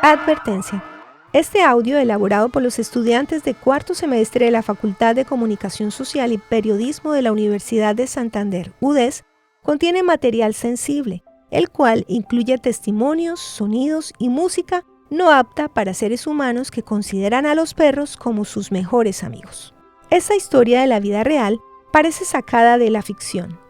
Advertencia. Este audio, elaborado por los estudiantes de cuarto semestre de la Facultad de Comunicación Social y Periodismo de la Universidad de Santander, UDES, contiene material sensible, el cual incluye testimonios, sonidos y música no apta para seres humanos que consideran a los perros como sus mejores amigos. Esta historia de la vida real parece sacada de la ficción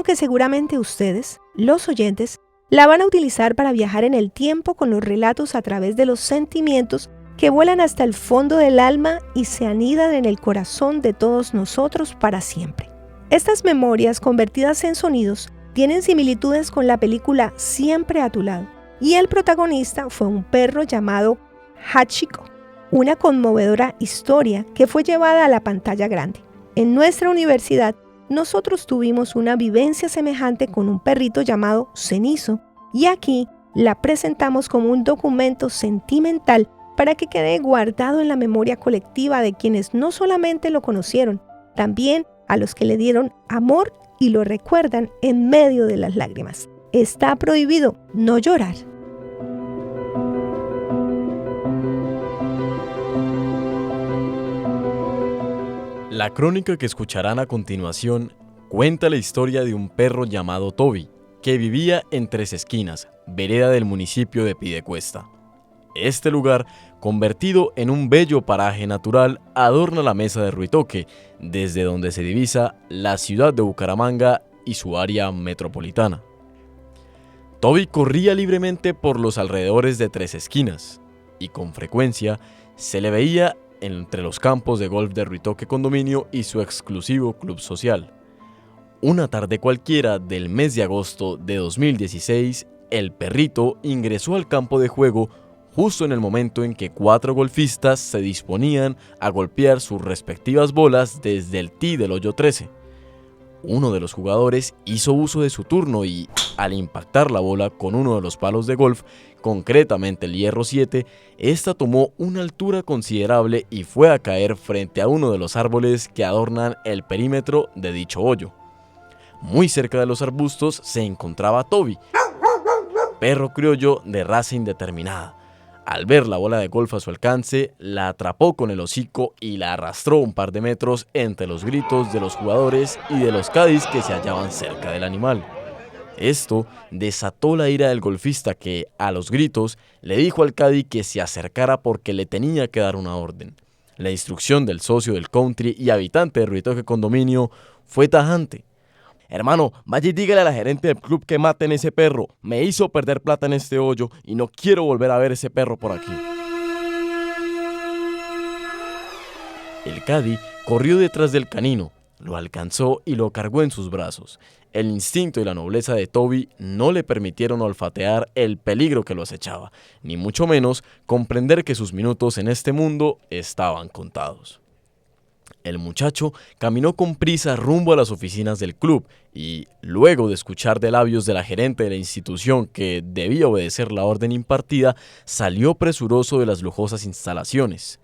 que seguramente ustedes, los oyentes, la van a utilizar para viajar en el tiempo con los relatos a través de los sentimientos que vuelan hasta el fondo del alma y se anidan en el corazón de todos nosotros para siempre. Estas memorias convertidas en sonidos tienen similitudes con la película Siempre a tu lado, y el protagonista fue un perro llamado Hachiko, una conmovedora historia que fue llevada a la pantalla grande. En nuestra universidad, nosotros tuvimos una vivencia semejante con un perrito llamado Cenizo, y aquí la presentamos como un documento sentimental para que quede guardado en la memoria colectiva de quienes no solamente lo conocieron, también a los que le dieron amor y lo recuerdan en medio de las lágrimas. Está prohibido no llorar. La crónica que escucharán a continuación cuenta la historia de un perro llamado Toby, que vivía en Tres Esquinas, vereda del municipio de Piedecuesta. Este lugar, convertido en un bello paraje natural, adorna la mesa de Ruitoque, desde donde se divisa la ciudad de Bucaramanga y su área metropolitana. Toby corría libremente por los alrededores de Tres Esquinas, y con frecuencia se le veía entre los campos de golf de Ruitoque Condominio y su exclusivo club social. Una tarde cualquiera del mes de agosto de 2016, el perrito ingresó al campo de juego justo en el momento en que 4 golfistas se disponían a golpear sus respectivas bolas desde el tee del hoyo 13. Uno de los jugadores hizo uso de su turno y, al impactar la bola con uno de los palos de golf, concretamente el hierro 7, esta tomó una altura considerable y fue a caer frente a uno de los árboles que adornan el perímetro de dicho hoyo. Muy cerca de los arbustos se encontraba Toby, perro criollo de raza indeterminada. Al ver la bola de golf a su alcance, la atrapó con el hocico y la arrastró un par de metros entre los gritos de los jugadores y de los caddies que se hallaban cerca del animal. Esto desató la ira del golfista que, a los gritos, le dijo al caddy que se acercara porque le tenía que dar una orden. La instrucción del socio del country y habitante de Ruitoque Condominio fue tajante. Hermano, vaya y dígale a la gerente del club que maten ese perro. Me hizo perder plata en este hoyo y no quiero volver a ver ese perro por aquí. El caddy corrió detrás del canino, lo alcanzó y lo cargó en sus brazos. El instinto y la nobleza de Toby no le permitieron olfatear el peligro que lo acechaba, ni mucho menos comprender que sus minutos en este mundo estaban contados. El muchacho caminó con prisa rumbo a las oficinas del club y, luego de escuchar de labios de la gerente de la institución que debía obedecer la orden impartida, salió presuroso de las lujosas instalaciones.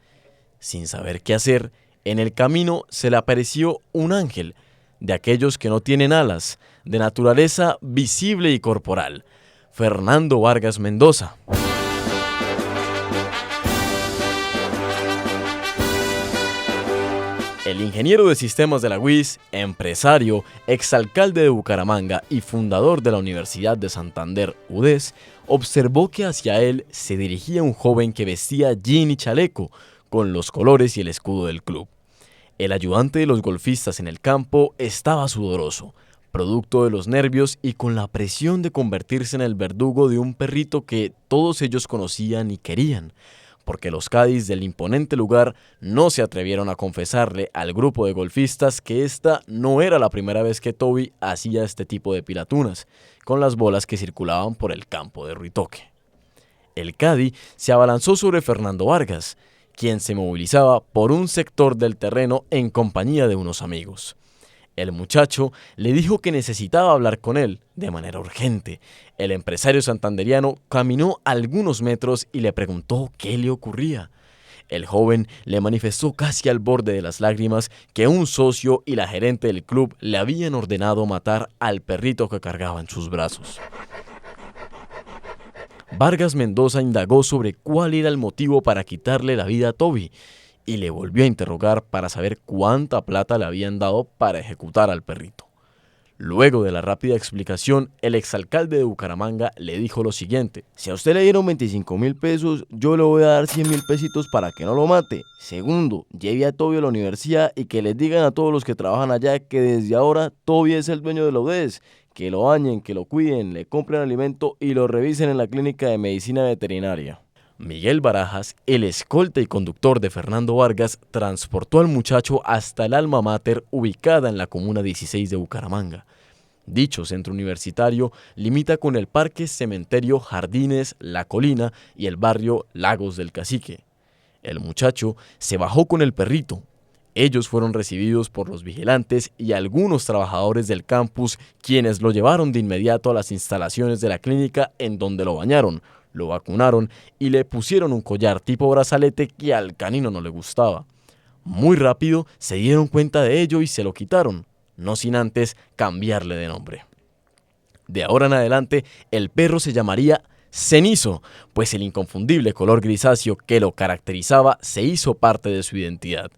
Sin saber qué hacer, en el camino se le apareció un ángel, de aquellos que no tienen alas, de naturaleza visible y corporal, Fernando Vargas Mendoza. El ingeniero de sistemas de la UIS, empresario, exalcalde de Bucaramanga y fundador de la Universidad de Santander, UDES, observó que hacia él se dirigía un joven que vestía jean y chaleco, con los colores y el escudo del club. El ayudante de los golfistas en el campo estaba sudoroso, producto de los nervios y con la presión de convertirse en el verdugo de un perrito que todos ellos conocían y querían, porque los caddies del imponente lugar no se atrevieron a confesarle al grupo de golfistas que esta no era la primera vez que Toby hacía este tipo de pilatunas, con las bolas que circulaban por el campo de Ruitoque. El caddy se abalanzó sobre Fernando Vargas, quien se movilizaba por un sector del terreno en compañía de unos amigos. El muchacho le dijo que necesitaba hablar con él de manera urgente. El empresario santanderiano caminó algunos metros y le preguntó qué le ocurría. El joven le manifestó casi al borde de las lágrimas que un socio y la gerente del club le habían ordenado matar al perrito que cargaba en sus brazos. Vargas Mendoza indagó sobre cuál era el motivo para quitarle la vida a Toby y le volvió a interrogar para saber cuánta plata le habían dado para ejecutar al perrito. Luego de la rápida explicación, el exalcalde de Bucaramanga le dijo lo siguiente: si a usted le dieron 25.000 pesos, yo le voy a dar 100.000 pesitos para que no lo mate. Segundo, lleve a Toby a la universidad y que les digan a todos los que trabajan allá que desde ahora Toby es el dueño de la UDES, que lo bañen, que lo cuiden, le compren alimento y lo revisen en la clínica de medicina veterinaria. Miguel Barajas, el escolta y conductor de Fernando Vargas, transportó al muchacho hasta el alma mater ubicada en la Comuna 16 de Bucaramanga. Dicho centro universitario limita con el Parque Cementerio Jardines La Colina y el barrio Lagos del Cacique. El muchacho se bajó con el perrito. Ellos fueron recibidos por los vigilantes y algunos trabajadores del campus, quienes lo llevaron de inmediato a las instalaciones de la clínica, en donde lo bañaron, lo vacunaron y le pusieron un collar tipo brazalete que al canino no le gustaba. Muy rápido se dieron cuenta de ello y se lo quitaron, no sin antes cambiarle de nombre. De ahora en adelante, el perro se llamaría Cenizo, pues el inconfundible color grisáceo que lo caracterizaba se hizo parte de su identidad.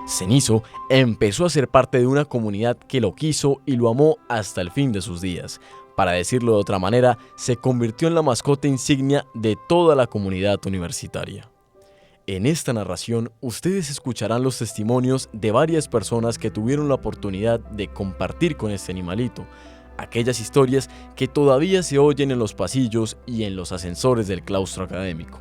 Cenizo empezó a ser parte de una comunidad que lo quiso y lo amó hasta el fin de sus días. Para decirlo de otra manera, se convirtió en la mascota insignia de toda la comunidad universitaria. En esta narración, ustedes escucharán los testimonios de varias personas que tuvieron la oportunidad de compartir con este animalito, aquellas historias que todavía se oyen en los pasillos y en los ascensores del claustro académico.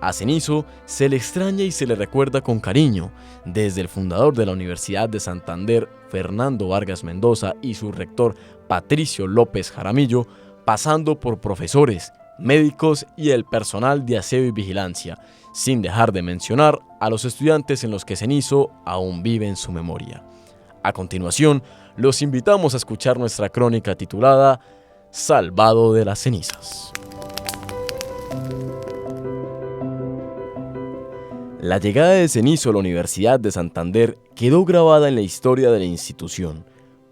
A Cenizo se le extraña y se le recuerda con cariño, desde el fundador de la Universidad de Santander, Fernando Vargas Mendoza, y su rector, Patricio López Jaramillo, pasando por profesores, médicos y el personal de aseo y vigilancia, sin dejar de mencionar a los estudiantes en los que Cenizo aún vive en su memoria. A continuación, los invitamos a escuchar nuestra crónica titulada Salvado de las cenizas. La llegada de Cenizo a la Universidad de Santander quedó grabada en la historia de la institución.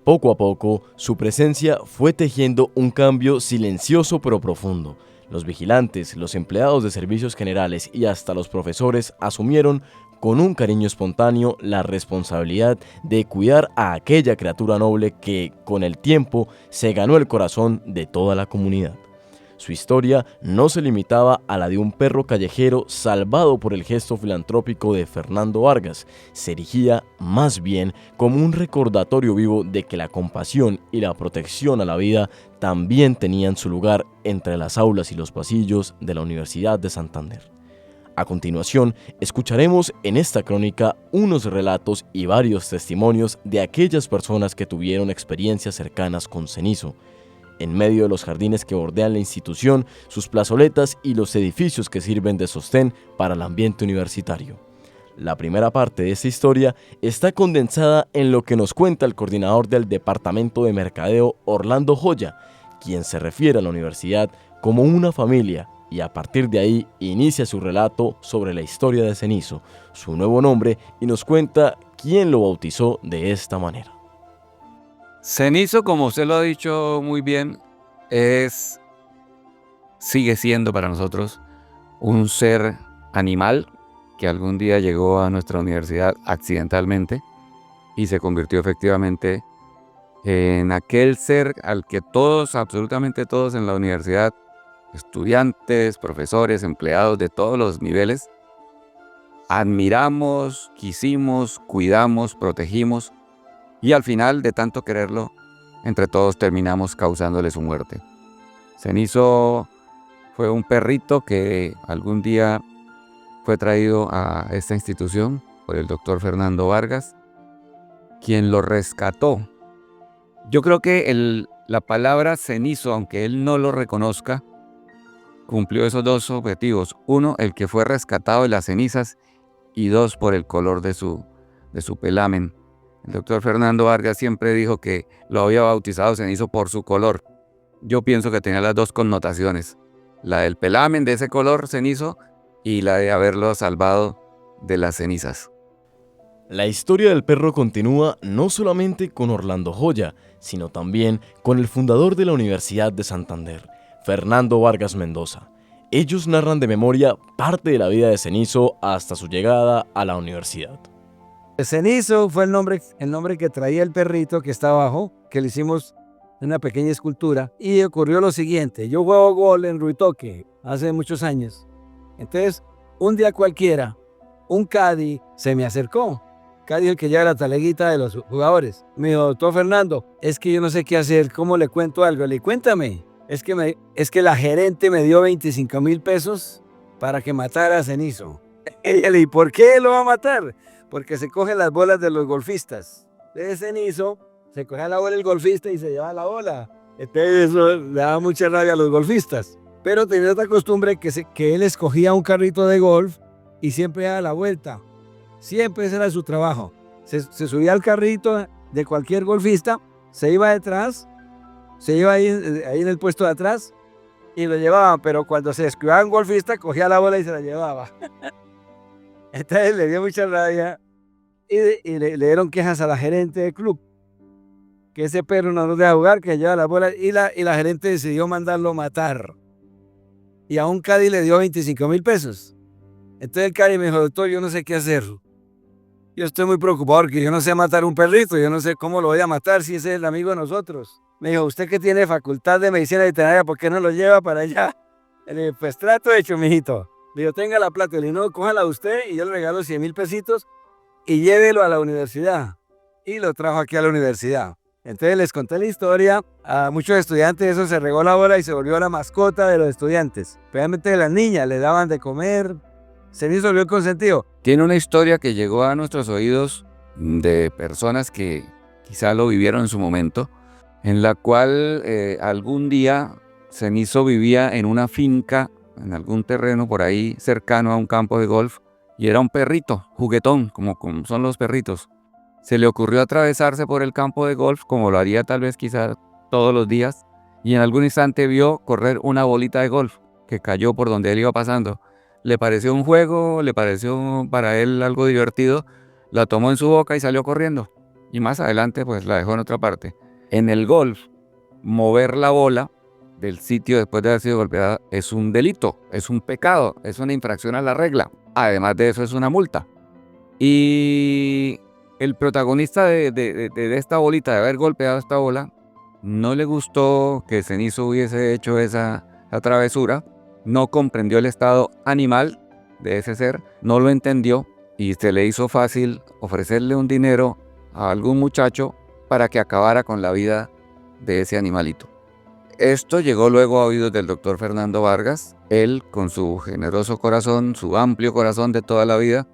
Poco a poco, su presencia fue tejiendo un cambio silencioso pero profundo. Los vigilantes, los empleados de servicios generales y hasta los profesores asumieron con un cariño espontáneo la responsabilidad de cuidar a aquella criatura noble que, con el tiempo, se ganó el corazón de toda la comunidad. Su historia no se limitaba a la de un perro callejero salvado por el gesto filantrópico de Fernando Vargas, se erigía más bien como un recordatorio vivo de que la compasión y la protección a la vida también tenían su lugar entre las aulas y los pasillos de la Universidad de Santander. A continuación, escucharemos en esta crónica unos relatos y varios testimonios de aquellas personas que tuvieron experiencias cercanas con Cenizo, en medio de los jardines que bordean la institución, sus plazoletas y los edificios que sirven de sostén para el ambiente universitario. La primera parte de esta historia está condensada en lo que nos cuenta el coordinador del Departamento de Mercadeo, Orlando Joya, quien se refiere a la universidad como una familia y a partir de ahí inicia su relato sobre la historia de Cenizo, su nuevo nombre, y nos cuenta quién lo bautizó de esta manera. Cenizo, como usted lo ha dicho muy bien, sigue siendo para nosotros un ser animal que algún día llegó a nuestra universidad accidentalmente y se convirtió efectivamente en aquel ser al que todos, absolutamente todos en la universidad, estudiantes, profesores, empleados de todos los niveles, admiramos, quisimos, cuidamos, protegimos. Y al final, de tanto quererlo, entre todos terminamos causándole su muerte. Cenizo fue un perrito que algún día fue traído a esta institución por el doctor Fernando Vargas, quien lo rescató. Yo creo que la palabra Cenizo, aunque él no lo reconozca, cumplió esos dos objetivos. Uno, el que fue rescatado de las cenizas, y dos, por el color de su pelamen. El doctor Fernando Vargas siempre dijo que lo había bautizado Cenizo por su color. Yo pienso que tenía las dos connotaciones, la del pelamen de ese color cenizo y la de haberlo salvado de las cenizas. La historia del perro continúa no solamente con Orlando Joya, sino también con el fundador de la Universidad de Santander, Fernando Vargas Mendoza. Ellos narran de memoria parte de la vida de Cenizo hasta su llegada a la universidad. Cenizo fue el nombre que traía el perrito que está abajo, que le hicimos una pequeña escultura. Y ocurrió lo siguiente: yo juego gol en Ruitoque hace muchos años. Entonces, un día cualquiera, un caddy se me acercó. Caddy, el que lleva la taleguita de los jugadores. Me dijo: doctor Fernando, es que yo no sé qué hacer, ¿cómo le cuento algo? Le dije: cuéntame. Es que la gerente me dio 25.000 pesos para que matara a Cenizo. Y le dije: ¿por qué lo va a matar? Porque se coge las bolas de los golfistas. De Cenizo se cogía la bola del golfista y se llevaba la bola. Entonces eso le daba mucha rabia a los golfistas. Pero tenía otra costumbre que él escogía un carrito de golf y siempre daba la vuelta. Siempre ese era su trabajo. Se subía al carrito de cualquier golfista, se iba detrás, se iba ahí en el puesto de atrás y lo llevaban. Pero cuando se descuidaba un golfista, cogía la bola y se la llevaba. Entonces le dio mucha rabia y le dieron quejas a la gerente del club. Que ese perro no nos deja jugar, que lleva la bola. Y la gerente decidió mandarlo matar. Y a un caddy le dio 25.000 pesos. Entonces el caddy me dijo: doctor, yo no sé qué hacer. Yo estoy muy preocupado porque yo no sé matar un perrito. Yo no sé cómo lo voy a matar si ese es el amigo de nosotros. Me dijo: usted que tiene facultad de medicina veterinaria, ¿por qué no lo lleva para allá? Le dije: pues trato hecho, mijito. Le digo: tenga la plata. Le dije: no, cójala usted y yo le regalo 100.000 pesitos y llévelo a la universidad. Y lo trajo aquí a la universidad. Entonces les conté la historia. A muchos estudiantes eso se regó la bola y se volvió la mascota de los estudiantes. Especialmente las niñas, le daban de comer. Cenizo volvió el consentido. Tiene una historia que llegó a nuestros oídos de personas que quizá lo vivieron en su momento, en la cual algún día Cenizo vivía en una finca, en algún terreno por ahí cercano a un campo de golf, y era un perrito, juguetón, como son los perritos. Se le ocurrió atravesarse por el campo de golf, como lo haría tal vez quizá todos los días, y en algún instante vio correr una bolita de golf que cayó por donde él iba pasando. Le pareció un juego, le pareció para él algo divertido, la tomó en su boca y salió corriendo. Y más adelante pues la dejó en otra parte. En el golf, mover la bola del sitio después de haber sido golpeada es un delito, es un pecado, es una infracción a la regla. Además de eso es una multa. Y el protagonista de esta bolita, de haber golpeado esta bola, no le gustó que Cenizo hubiese hecho esa travesura. No comprendió el estado animal de ese ser, no lo entendió y se le hizo fácil ofrecerle un dinero a algún muchacho para que acabara con la vida de ese animalito. Esto llegó luego a oídos del doctor Fernando Vargas. Él, con su generoso corazón, su amplio corazón de toda la vida,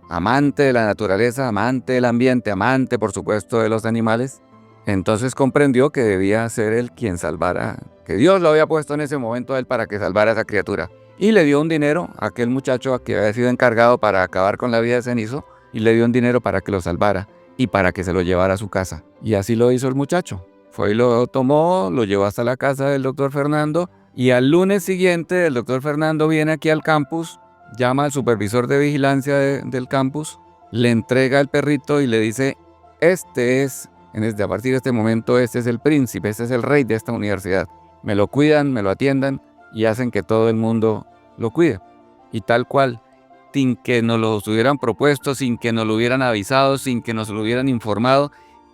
amante de la naturaleza, amante del ambiente, amante por supuesto de los animales, entonces comprendió que debía ser él quien salvara, que Dios lo había puesto en ese momento a él para que salvara a esa criatura. Y le dio un dinero a aquel muchacho que había sido encargado para acabar con la vida de Cenizo, y le dio un dinero para que lo salvara y para que se lo llevara a su casa. Y así lo hizo el muchacho. Fue y lo tomó, lo llevó hasta la casa del doctor Fernando, y al lunes siguiente el doctor Fernando viene aquí al campus, llama al supervisor de vigilancia del campus, le entrega el perrito y le dice: a partir de este momento, este es el príncipe, este es el rey de esta universidad. Me lo cuidan, me lo atiendan y hacen que todo el mundo lo cuide. Y tal cual, sin que nos lo hubieran propuesto, sin que nos lo hubieran avisado, sin que nos lo hubieran informado,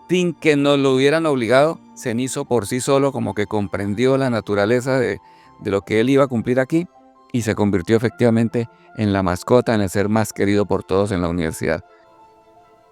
sin que nos lo hubieran obligado, Cenizo por sí solo como que comprendió la naturaleza de lo que él iba a cumplir aquí y se convirtió efectivamente en la mascota, en el ser más querido por todos en la universidad.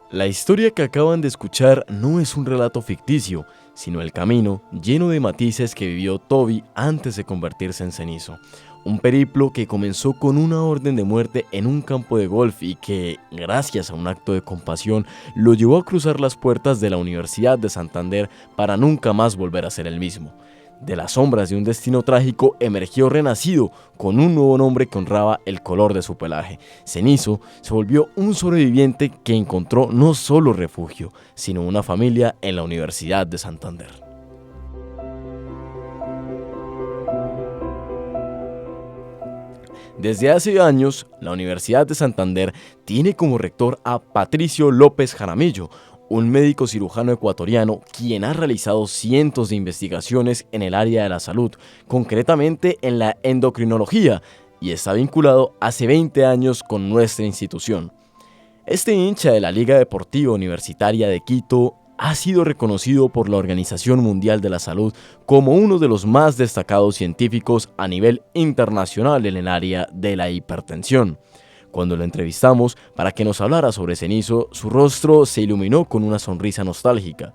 La historia que acaban de escuchar no es un relato ficticio, sino el camino lleno de matices que vivió Toby antes de convertirse en Cenizo. Un periplo que comenzó con una orden de muerte en un campo de golf y que, gracias a un acto de compasión, lo llevó a cruzar las puertas de la Universidad de Santander para nunca más volver a ser el mismo. De las sombras de un destino trágico emergió renacido con un nuevo nombre que honraba el color de su pelaje. Cenizo se volvió un sobreviviente que encontró no solo refugio, sino una familia en la Universidad de Santander. Desde hace años, la Universidad de Santander tiene como rector a Patricio López Jaramillo, un médico cirujano ecuatoriano quien ha realizado cientos de investigaciones en el área de la salud, concretamente en la endocrinología, y está vinculado hace 20 años con nuestra institución. Este hincha de la Liga Deportiva Universitaria de Quito ha sido reconocido por la Organización Mundial de la Salud como uno de los más destacados científicos a nivel internacional en el área de la hipertensión. Cuando lo entrevistamos para que nos hablara sobre Cenizo, su rostro se iluminó con una sonrisa nostálgica.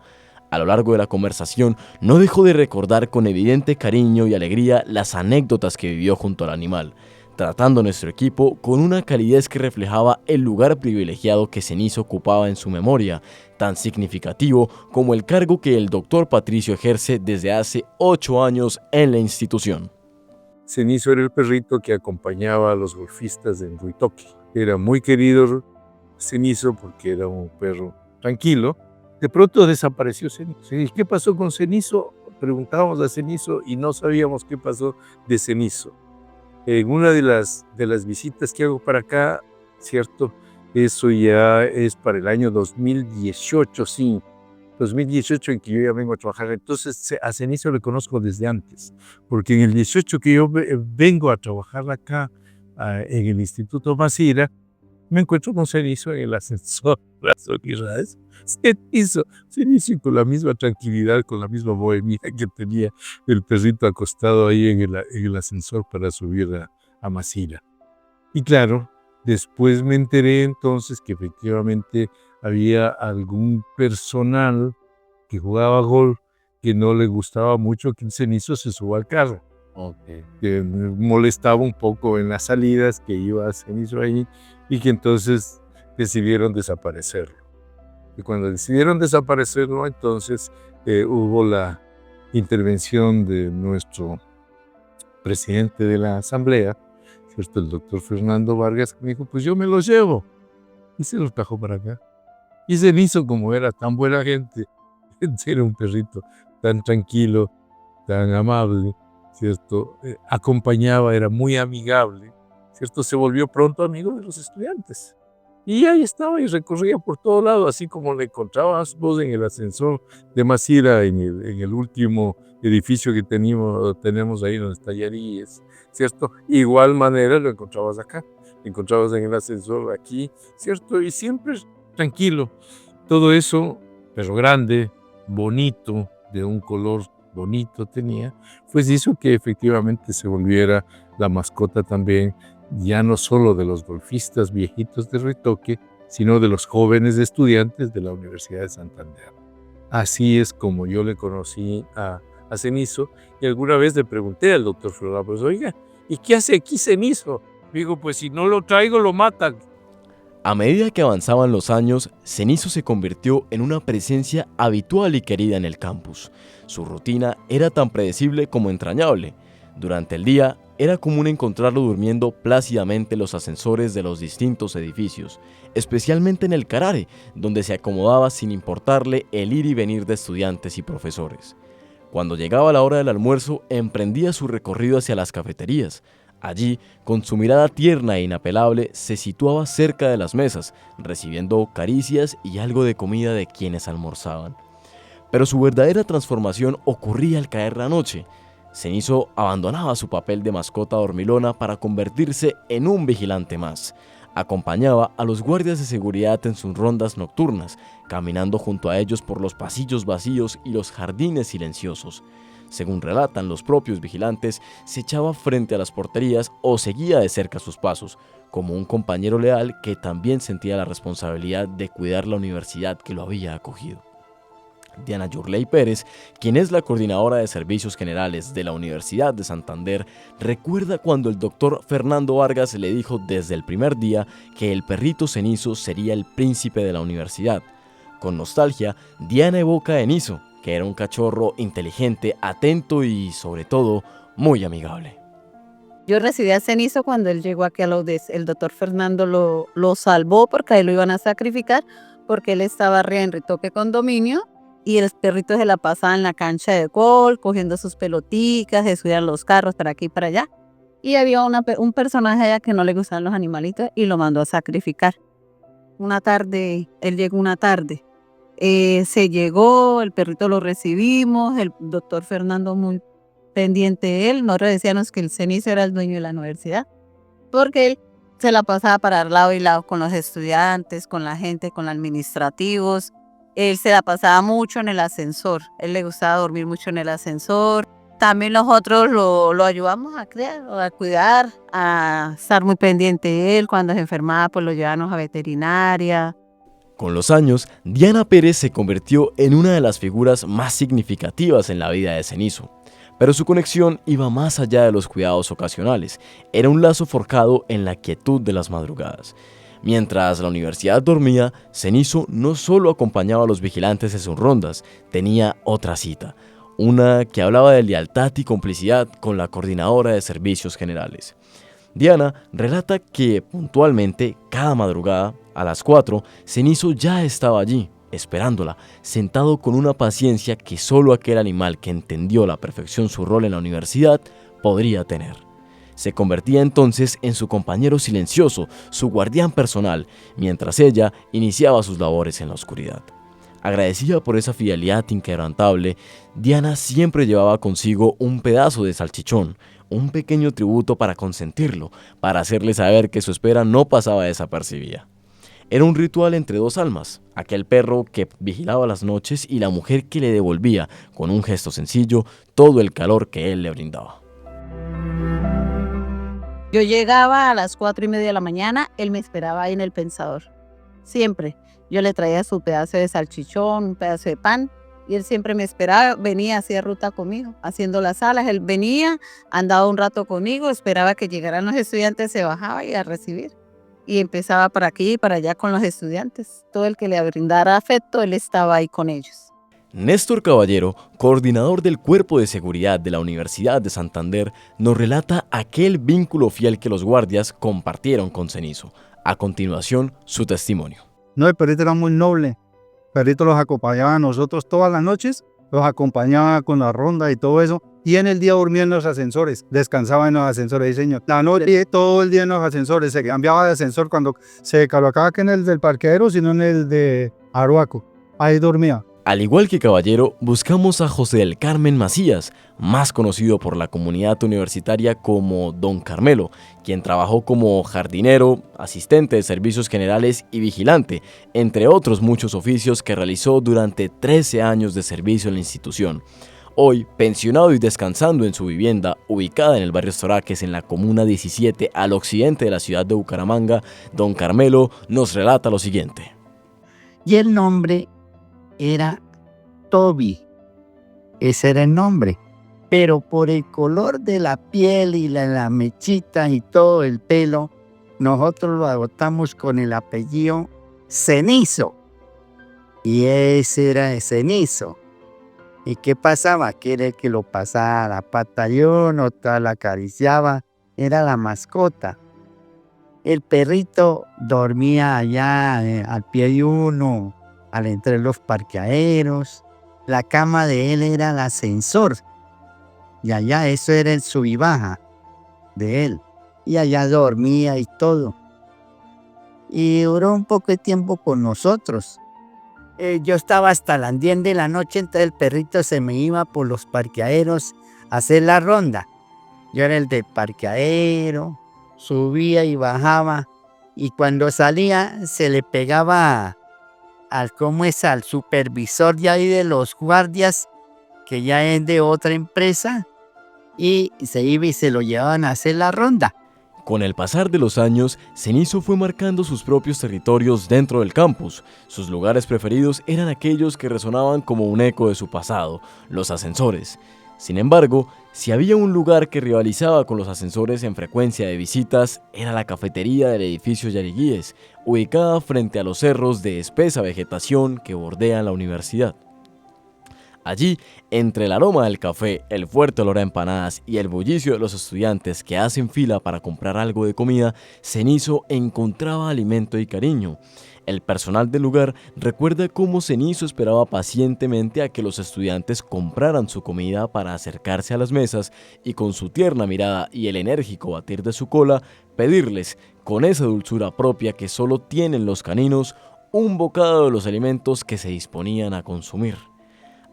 A lo largo de la conversación, no dejó de recordar con evidente cariño y alegría las anécdotas que vivió junto al animal, tratando a nuestro equipo con una calidez que reflejaba el lugar privilegiado que Cenizo ocupaba en su memoria, tan significativo como el cargo que el doctor Patricio ejerce desde hace 8 años en la institución. Cenizo era el perrito que acompañaba a los golfistas en Ruitoque. Era muy querido Cenizo porque era un perro tranquilo. De pronto desapareció Cenizo. ¿Y qué pasó con Cenizo? Preguntábamos a Cenizo y no sabíamos qué pasó de Cenizo. En una de las visitas que hago para acá, ¿cierto? Eso ya es para el año 2018, sí. 2018 en que yo ya vengo a trabajar. Entonces a Cenizo le conozco desde antes, porque en el 18 que yo vengo a trabajar acá en el Instituto Masira, me encuentro con Cenizo en el ascensor. Cenizo con la misma tranquilidad, con la misma bohemia que tenía el perrito acostado ahí en el ascensor para subir a Masira. Y claro, después me enteré entonces que efectivamente había algún personal que jugaba golf que no le gustaba mucho que el Cenizo se suba al carro. Que me molestaba un poco en las salidas que iba a Cenizo ahí y que entonces decidieron desaparecerlo. Y cuando decidieron desaparecerlo, entonces hubo la intervención de nuestro presidente de la asamblea, ¿cierto? El doctor Fernando Vargas, que me dijo, pues yo me los llevo. Y se los trajo para acá. Y Cenizo, como era tan buena gente, era un perrito tan tranquilo, tan amable, ¿cierto? Acompañaba, era muy amigable, ¿cierto? Se volvió pronto amigo de los estudiantes. Y ahí estaba y recorría por todo lado, así como le encontrabas vos en el ascensor de Masira, en el último edificio que tenemos ahí donde está Yaríes, ¿cierto? Igual manera lo encontrabas acá, lo encontrabas en el ascensor aquí, ¿cierto? Y siempre tranquilo. Todo eso, pero grande, bonito, de un color bonito tenía, pues hizo que efectivamente se volviera la mascota también, ya no solo de los golfistas viejitos de Ruitoque, sino de los jóvenes estudiantes de la Universidad de Santander. Así es como yo le conocí a Cenizo, y alguna vez le pregunté al doctor Flora, pues oiga, ¿y qué hace aquí Cenizo? Digo, pues si no lo traigo lo matan. A medida que avanzaban los años, Cenizo se convirtió en una presencia habitual y querida en el campus. Su rutina era tan predecible como entrañable. Durante el día, era común encontrarlo durmiendo plácidamente en los ascensores de los distintos edificios, especialmente en el Carare, donde se acomodaba sin importarle el ir y venir de estudiantes y profesores. Cuando llegaba la hora del almuerzo, emprendía su recorrido hacia las cafeterías. Allí, con su mirada tierna e inapelable, se situaba cerca de las mesas, recibiendo caricias y algo de comida de quienes almorzaban. Pero su verdadera transformación ocurría al caer la noche. Cenizo abandonaba su papel de mascota dormilona para convertirse en un vigilante más. Acompañaba a los guardias de seguridad en sus rondas nocturnas, caminando junto a ellos por los pasillos vacíos y los jardines silenciosos. Según relatan los propios vigilantes, se echaba frente a las porterías o seguía de cerca sus pasos, como un compañero leal que también sentía la responsabilidad de cuidar la universidad que lo había acogido. Diana Yurley Pérez, quien es la coordinadora de servicios generales de la Universidad de Santander, recuerda cuando el doctor Fernando Vargas le dijo desde el primer día que el perrito Cenizo sería el príncipe de la universidad. Con nostalgia, Diana evoca a Enizo, que era un cachorro inteligente, atento y, sobre todo, muy amigable. Yo recibí a Cenizo cuando él llegó aquí a la UDES. El doctor Fernando lo salvó porque ahí lo iban a sacrificar, porque él estaba arriba en Ruitoque Condominio y el perrito se la pasaba en la cancha de golf, cogiendo sus peloticas, se subían los carros para aquí y para allá. Y había un personaje allá que no le gustaban los animalitos y lo mandó a sacrificar. Una tarde, él llegó una tarde. Se llegó, el perrito lo recibimos, el doctor Fernando muy pendiente de él. Nosotros decíamos que el Cenizo era el dueño de la universidad, porque él se la pasaba para lado y lado con los estudiantes, con la gente, con los administrativos. Él se la pasaba mucho en el ascensor. Él le gustaba dormir mucho en el ascensor. También nosotros lo ayudamos a criar, a cuidar, a estar muy pendiente de él. Cuando se enfermaba, pues lo llevábamos a veterinaria. Con los años, Diana Pérez se convirtió en una de las figuras más significativas en la vida de Cenizo. Pero su conexión iba más allá de los cuidados ocasionales. Era un lazo forjado en la quietud de las madrugadas. Mientras la universidad dormía, Cenizo no solo acompañaba a los vigilantes en sus rondas, tenía otra cita. Una que hablaba de lealtad y complicidad con la coordinadora de servicios generales. Diana relata que puntualmente, cada madrugada, a las 4, Cenizo ya estaba allí, esperándola, sentado con una paciencia que solo aquel animal que entendió a la perfección su rol en la universidad podría tener. Se convertía entonces en su compañero silencioso, su guardián personal, mientras ella iniciaba sus labores en la oscuridad. Agradecida por esa fidelidad inquebrantable, Diana siempre llevaba consigo un pedazo de salchichón, un pequeño tributo para consentirlo, para hacerle saber que su espera no pasaba desapercibida. Era un ritual entre dos almas, aquel perro que vigilaba las noches y la mujer que le devolvía, con un gesto sencillo, todo el calor que él le brindaba. Yo llegaba a las 4:30 de la mañana, él me esperaba ahí en el Pensador. Siempre. Yo le traía su pedazo de salchichón, un pedazo de pan, y él siempre me esperaba, venía, hacía ruta conmigo, haciendo las alas. Él venía, andaba un rato conmigo, esperaba que llegaran los estudiantes, se bajaba y a recibir. Y empezaba para aquí y para allá con los estudiantes. Todo el que le brindara afecto, él estaba ahí con ellos. Néstor Caballero, coordinador del Cuerpo de Seguridad de la Universidad de Santander, nos relata aquel vínculo fiel que los guardias compartieron con Cenizo. A continuación, su testimonio. No, el perrito era muy noble. El perrito los acompañaba a nosotros todas las noches, los acompañaba con la ronda y todo eso. Y en el día dormía en los ascensores, descansaba en los ascensores, sí, señor. La noche, todo el día en los ascensores, se cambiaba de ascensor cuando se colocaba que en el del parqueadero, sino en el de Aruaco. Ahí dormía. Al igual que Caballero, buscamos a José del Carmen Macías, más conocido por la comunidad universitaria como Don Carmelo, quien trabajó como jardinero, asistente de servicios generales y vigilante, entre otros muchos oficios que realizó durante 13 años de servicio en la institución. Hoy, pensionado y descansando en su vivienda, ubicada en el barrio Estoraques, en la comuna 17, al occidente de la ciudad de Bucaramanga, Don Carmelo nos relata lo siguiente. Y el nombre era Toby, ese era el nombre, pero por el color de la piel y la mechita y todo el pelo, nosotros lo adoptamos con el apellido Cenizo, y ese era el Cenizo. ¿Y qué pasaba? Que era el que lo pasaba a la pata y otra la acariciaba, era la mascota. El perrito dormía allá al pie de uno, al entrar los parqueaderos. La cama de él era el ascensor. Y allá eso era el sub y baja de él. Y allá dormía y todo. Y duró un poco de tiempo con nosotros. Yo estaba hasta las 10 de la noche, entonces el perrito se me iba por los parqueaderos a hacer la ronda. Yo era el del parqueadero, subía y bajaba. Y cuando salía se le pegaba al supervisor de ahí de los guardias, que ya es de otra empresa, y se iba y se lo llevaban a hacer la ronda. Con el pasar de los años, Cenizo fue marcando sus propios territorios dentro del campus. Sus lugares preferidos eran aquellos que resonaban como un eco de su pasado, los ascensores. Sin embargo, si había un lugar que rivalizaba con los ascensores en frecuencia de visitas, era la cafetería del edificio Yariguíes, ubicada frente a los cerros de espesa vegetación que bordean la universidad. Allí, entre el aroma del café, el fuerte olor a empanadas y el bullicio de los estudiantes que hacen fila para comprar algo de comida, Cenizo encontraba alimento y cariño. El personal del lugar recuerda cómo Cenizo esperaba pacientemente a que los estudiantes compraran su comida para acercarse a las mesas y con su tierna mirada y el enérgico batir de su cola, pedirles, con esa dulzura propia que solo tienen los caninos, un bocado de los alimentos que se disponían a consumir.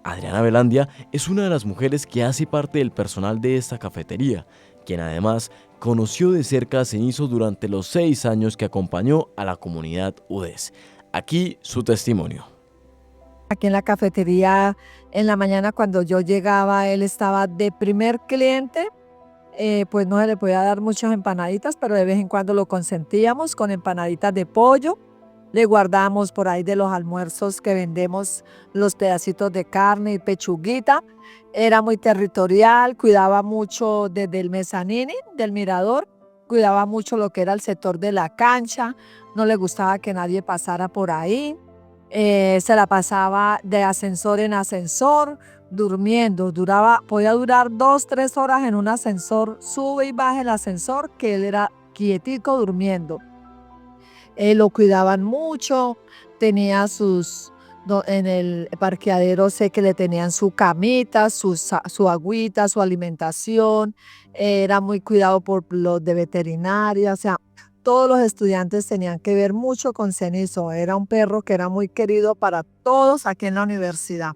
Adriana Velandia es una de las mujeres que hace parte del personal de esta cafetería, quien además conoció de cerca a Cenizo durante los 6 años que acompañó a la comunidad UDES. Aquí su testimonio. Aquí en la cafetería, en la mañana cuando yo llegaba, él estaba de primer cliente, pues no se le podía dar muchas empanaditas, pero de vez en cuando lo consentíamos con empanaditas de pollo. Le guardamos por ahí de los almuerzos que vendemos los pedacitos de carne y pechuguita. Era muy territorial, cuidaba mucho desde el mezanini, del mirador, cuidaba mucho lo que era el sector de la cancha, no le gustaba que nadie pasara por ahí. Se la pasaba de ascensor en ascensor, durmiendo. Podía durar 2, 3 horas en un ascensor, sube y baja el ascensor, que él era quietico durmiendo. Lo cuidaban mucho, tenía en el parqueadero sé que le tenían su camita, su agüita, su alimentación, era muy cuidado por los de veterinaria, o sea, todos los estudiantes tenían que ver mucho con Cenizo, era un perro que era muy querido para todos aquí en la universidad.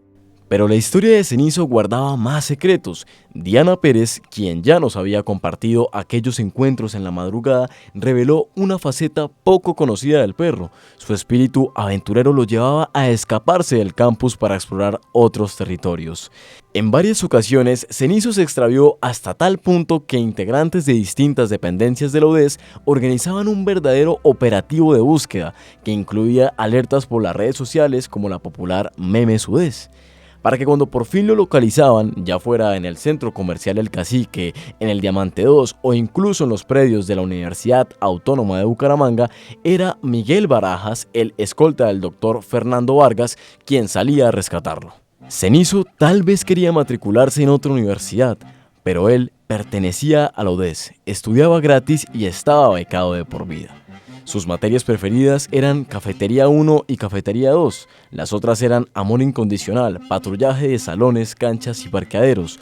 Pero la historia de Cenizo guardaba más secretos. Diana Pérez, quien ya nos había compartido aquellos encuentros en la madrugada, reveló una faceta poco conocida del perro. Su espíritu aventurero lo llevaba a escaparse del campus para explorar otros territorios. En varias ocasiones, Cenizo se extravió hasta tal punto que integrantes de distintas dependencias de la UDES organizaban un verdadero operativo de búsqueda que incluía alertas por las redes sociales como la popular Memes UDES. Para que cuando por fin lo localizaban, ya fuera en el Centro Comercial El Cacique, en el Diamante 2 o incluso en los predios de la Universidad Autónoma de Bucaramanga, era Miguel Barajas, el escolta del doctor Fernando Vargas, quien salía a rescatarlo. Cenizo tal vez quería matricularse en otra universidad, pero él pertenecía a la UDES, estudiaba gratis y estaba becado de por vida. Sus materias preferidas eran Cafetería 1 y Cafetería 2. Las otras eran Amor Incondicional, Patrullaje de Salones, Canchas y Parqueaderos,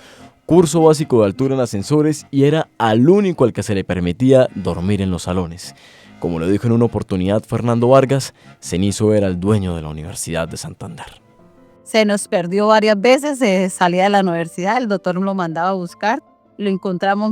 Curso Básico de Altura en Ascensores y era al único al que se le permitía dormir en los salones. Como lo dijo en una oportunidad Fernando Vargas, Cenizo era el dueño de la Universidad de Santander. Se nos perdió varias veces, se salía de la universidad, el doctor lo mandaba a buscar. Lo encontramos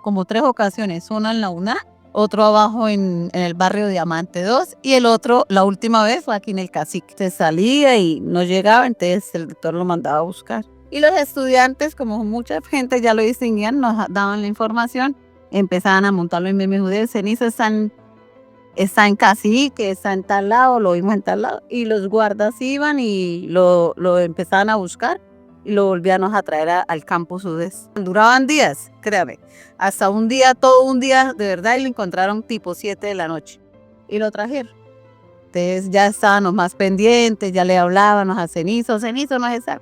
como 3 ocasiones, una en la UNA, otro abajo en el barrio Diamante 2 y el otro, la última vez, fue aquí en el Cacique. Se salía y no llegaba, entonces el doctor lo mandaba a buscar. Y los estudiantes, como mucha gente ya lo distinguían, nos daban la información, empezaban a montarlo en Memes UDES. Cenizo está en Cacique, está en tal lado, lo vimos en tal lado. Y los guardas iban y lo empezaban a buscar. Y lo volvíamos a traer al campus UDES. Duraban días, créame, hasta todo un día de verdad, y lo encontraron tipo 7 de la noche y lo trajeron. Entonces ya estábamos más pendientes, ya le hablábamos a Cenizo no es esa.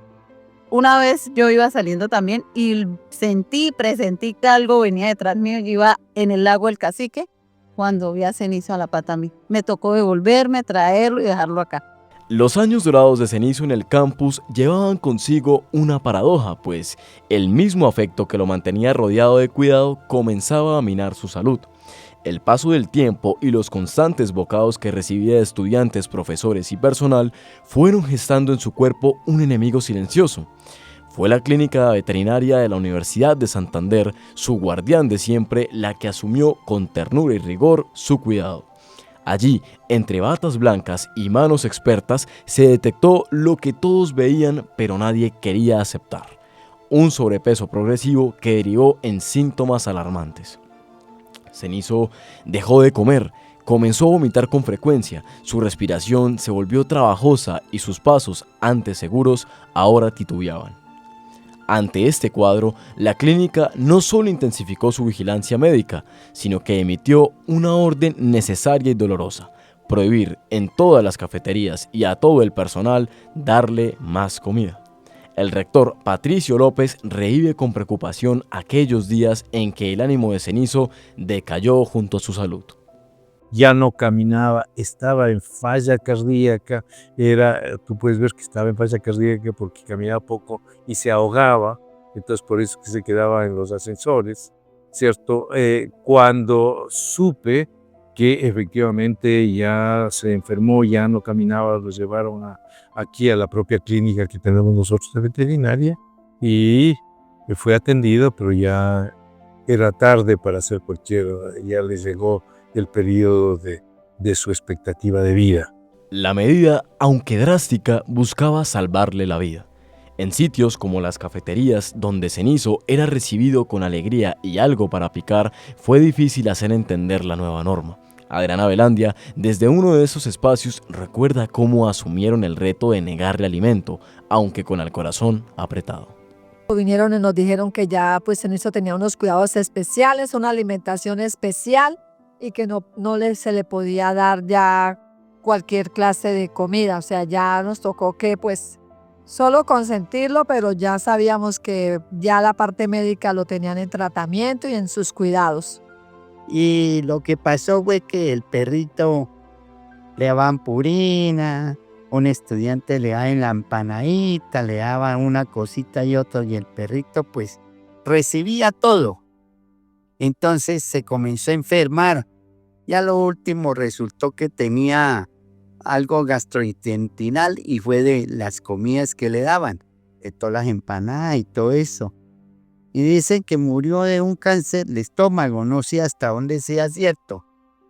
Una vez yo iba saliendo también y presentí que algo venía detrás mío, yo iba en el lago del Cacique cuando vi a Cenizo a la pata a mí. Me tocó devolverme, traerlo y dejarlo acá. Los años dorados de Cenizo en el campus llevaban consigo una paradoja, pues el mismo afecto que lo mantenía rodeado de cuidado comenzaba a minar su salud. El paso del tiempo y los constantes bocados que recibía de estudiantes, profesores y personal fueron gestando en su cuerpo un enemigo silencioso. Fue la clínica veterinaria de la Universidad de Santander, su guardián de siempre, la que asumió con ternura y rigor su cuidado. Allí, entre batas blancas y manos expertas, se detectó lo que todos veían pero nadie quería aceptar: un sobrepeso progresivo que derivó en síntomas alarmantes. Cenizo dejó de comer, comenzó a vomitar con frecuencia, su respiración se volvió trabajosa y sus pasos, antes seguros, ahora titubeaban. Ante este cuadro, la clínica no solo intensificó su vigilancia médica, sino que emitió una orden necesaria y dolorosa: prohibir en todas las cafeterías y a todo el personal darle más comida. El rector Patricio López revive con preocupación aquellos días en que el ánimo de Cenizo decayó junto a su salud. Ya no caminaba, estaba en falla cardíaca, tú puedes ver que estaba en falla cardíaca porque caminaba poco y se ahogaba, entonces por eso que se quedaba en los ascensores, ¿cierto? Cuando supe que efectivamente ya se enfermó, ya no caminaba, lo llevaron aquí a la propia clínica que tenemos nosotros de veterinaria y fue atendido, pero ya era tarde para hacer ya le llegó el periodo de su expectativa de vida. La medida, aunque drástica, buscaba salvarle la vida. En sitios como las cafeterías, donde Cenizo era recibido con alegría y algo para picar, fue difícil hacer entender la nueva norma. Adriana Velandia, desde uno de esos espacios, recuerda cómo asumieron el reto de negarle alimento, aunque con el corazón apretado. Vinieron y nos dijeron que ya pues Cenizo tenía unos cuidados especiales, una alimentación especial y que no se le podía dar ya cualquier clase de comida. O sea, ya nos tocó que pues solo consentirlo, pero ya sabíamos que ya la parte médica lo tenían en tratamiento y en sus cuidados. Y lo que pasó fue que el perrito le daban purina, un estudiante le daban la empanadita, le daban una cosita y otro, y el perrito pues recibía todo. Entonces se comenzó a enfermar. Y a lo último resultó que tenía algo gastrointestinal y fue de las comidas que le daban, de todas las empanadas y todo eso. Y dicen que murió de un cáncer de estómago, no sé hasta dónde sea cierto,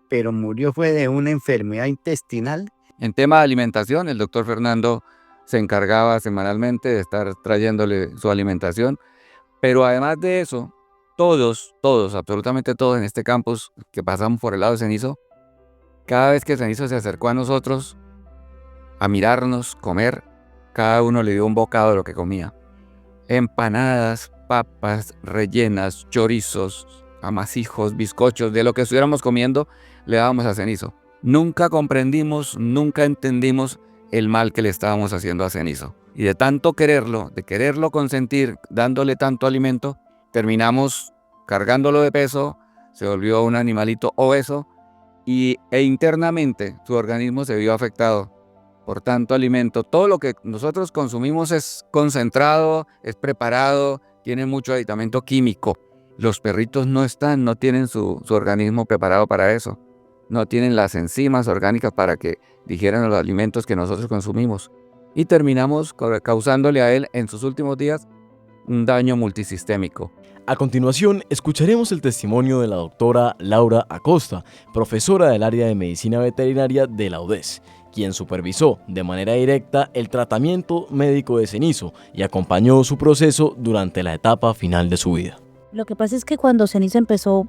pero murió fue de una enfermedad intestinal. En tema de alimentación, el doctor Fernando se encargaba semanalmente de estar trayéndole su alimentación, pero además de eso, todos, absolutamente todos en este campus que pasamos por el lado de Cenizo, cada vez que Cenizo se acercó a nosotros a mirarnos comer, cada uno le dio un bocado de lo que comía. Empanadas, papas rellenas, chorizos, amasijos, bizcochos, de lo que estuviéramos comiendo, le dábamos a Cenizo. Nunca comprendimos, nunca entendimos el mal que le estábamos haciendo a Cenizo. Y de tanto quererlo, de quererlo consentir, dándole tanto alimento, terminamos cargándolo de peso, se volvió un animalito obeso e internamente su organismo se vio afectado por tanto alimento. Todo lo que nosotros consumimos es concentrado, es preparado, tiene mucho aditamento químico. Los perritos no tienen su organismo preparado para eso. No tienen las enzimas orgánicas para que digieran los alimentos que nosotros consumimos. Y terminamos causándole a él en sus últimos días un daño multisistémico. A continuación, escucharemos el testimonio de la doctora Laura Acosta, profesora del área de medicina veterinaria de la UDES, quien supervisó de manera directa el tratamiento médico de Cenizo y acompañó su proceso durante la etapa final de su vida. Lo que pasa es que cuando Cenizo empezó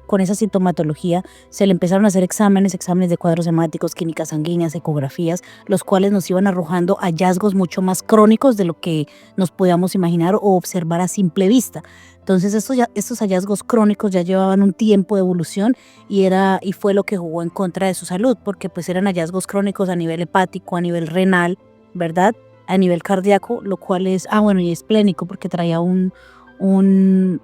con esa sintomatología, se le empezaron a hacer exámenes de cuadros hemáticos, químicas sanguíneas, ecografías, los cuales nos iban arrojando hallazgos mucho más crónicos de lo que nos podíamos imaginar o observar a simple vista. Entonces estos hallazgos crónicos ya llevaban un tiempo de evolución y fue lo que jugó en contra de su salud, porque pues eran hallazgos crónicos a nivel hepático, a nivel renal, ¿verdad? A nivel cardíaco, lo cual es, y esplénico, porque traía una